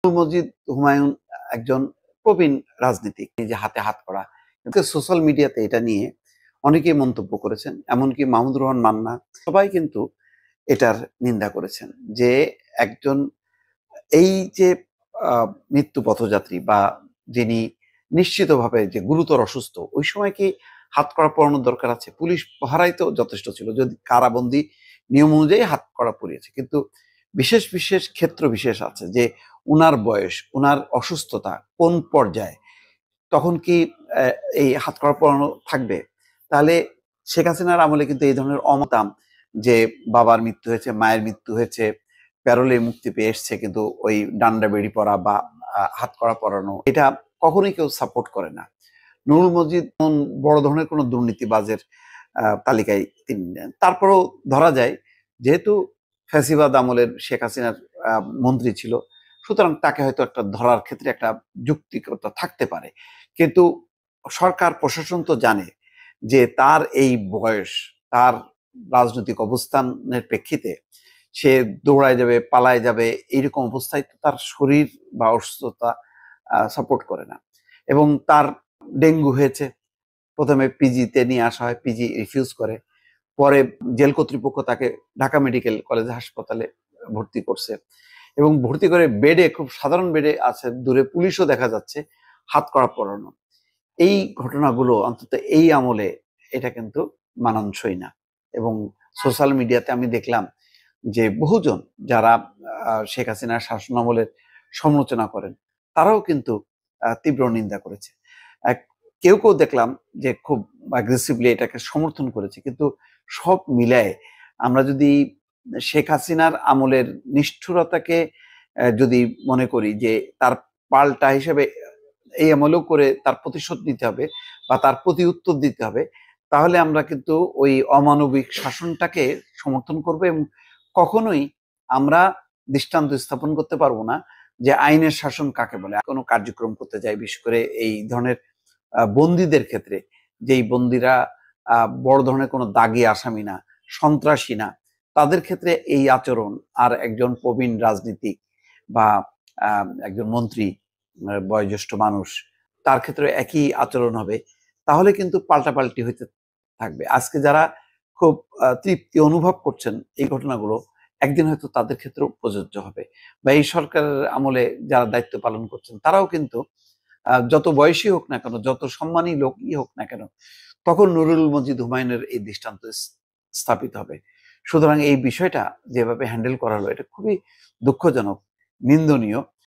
মজিদ হুমায়ুন একজন প্রবীণ রাজনীতিক, নিজে হাতে হাত করা। কিন্তু সোশ্যাল মিডিয়াতে এটা নিয়ে অনেকেই মন্তব্য করেছেন, এমনকি মাহমুদুর রহমান মান্না সবাই কিন্তু এটার নিন্দা করেছেন যে একজন এই যে মৃত্যু পথযাত্রী বা যিনি নিশ্চিতভাবে যে গুরুতর অসুস্থ, ওই সময় কি হাত কড়া পরানোর দরকার আছে? পুলিশ পাহারাই তো যথেষ্ট ছিল, যদি কারাবন্দি নিয়ম অনুযায়ী হাত কড়া পরিয়েছে। কিন্তু বিশেষ বিশেষ ক্ষেত্র বিশেষ আছে যে উনার বয়স, উনার অসুস্থতা কোন পর্যায়ে, তখন কি এই হাত কড়া পরানো থাকবে? তাহলে শেখ হাসিনার আমলে কিন্তু এই ধরনের অমতাম যে বাবার মৃত্যু হয়েছে, মায়ের মৃত্যু হয়েছে, প্যারোলে মুক্তি পেয়ে এসছে, কিন্তু ওই ডান্ডা বেড়ি পরা বা হাত কড়া পরানো এটা কখনোই কেউ সাপোর্ট করে না। নুরুল মজিদ বড় ধরনের কোনো দুর্নীতিবাজের তালিকায় তিনি নেন। তারপরেও ধরা যায়, যেহেতু ফ্যাসিবাদ আমলের শেখ হাসিনার মন্ত্রী ছিল, সুতরাং তাকে হয়তো একটা ধরার ক্ষেত্রে একটা যুক্তিকতা থাকতে পারে। কিন্তু সরকার প্রশাসন তো জানে যে তার এই বয়স, তার রাজনৈতিক অবস্থানের প্রেক্ষিতে সে দৌড়ায় যাবে, পালায় যাবে, এইরকম অবস্থায় তো তার শরীর বা অসুস্থতা সাপোর্ট করে না। এবং তার ডেঙ্গু হয়েছে, প্রথমে পিজিতে নিয়ে আসা হয়, পিজি রিফিউজ করে, পরে জেল কর্তৃপক্ষ তাকে ঢাকা মেডিকেল কলেজ হাসপাতালে ভর্তি করছে, এবং ভর্তি করে বেডে, খুব সাধারণ বেডে আছে, দূরে পুলিশও দেখা যাচ্ছে হাত কড়া পরানো। এই ঘটনাগুলো অন্তত এই আমলে এটা কিন্তু মানানসই না। এবং সোশ্যাল মিডিয়াতে আমি দেখলাম যে বহুজন যারা শেখ হাসিনার শাসনামলের সমালোচনা করেন, তারাও কিন্তু তীব্র নিন্দা করেছে। কেউ কেউ দেখলাম যে খুব অ্যাগ্রেসিভলি এটাকে সমর্থন করেছে। কিন্তু সব মিলায় আমরা যদি শেখ হাসিনার আমলের নিষ্ঠুরতাকে যদি মনে করি যে তার পাল্টা হিসেবে এই আমলেও করে তার প্রতিশোধ নিতে হবে বা তার প্রতি উত্তর দিতে হবে, তাহলে আমরা কিন্তু ওই অমানবিক শাসনটাকে সমর্থন করবো। এবং কখনোই আমরা দৃষ্টান্ত স্থাপন করতে পারবো না যে আইনের শাসন কাকে বলে। কোনো কার্যক্রম করতে যাই, বিশেষ করে এই ধরনের বন্দীদের ক্ষেত্রে, যেই বন্দীরা বড় ধরনের কোনো দাগি আসামি না, সন্ত্রাসী না, তাদের ক্ষেত্রে এই আচরণ আর একজন প্রবীণ রাজনীতিক বা একজন মন্ত্রী, বয়োজ্যেষ্ঠ মানুষ, তার ক্ষেত্রে একই আচরণ হবে, তাহলে কিন্তু পাল্টাপাল্টি হইতে থাকবে। আজকে যারা খুব তৃপ্তি অনুভব করছেন এই ঘটনাগুলো, একদিন হয়তো তাদের ক্ষেত্রেও প্রযোজ্য হবে। বা এই সরকারের আমলে যারা দায়িত্ব পালন করছেন, তারাও কিন্তু যত বয়সী হোক না কেন, যত সম্মানী লোকই হোক না কেন, তখন নুরুল মজিদ হুমায়ুনের এই দৃষ্টান্ত স্থাপিত হবে। সুতরাং এই বিষয়টা যেভাবে হ্যান্ডেল করা হলো, এটা খুবই দুঃখজনক, নিন্দনীয়।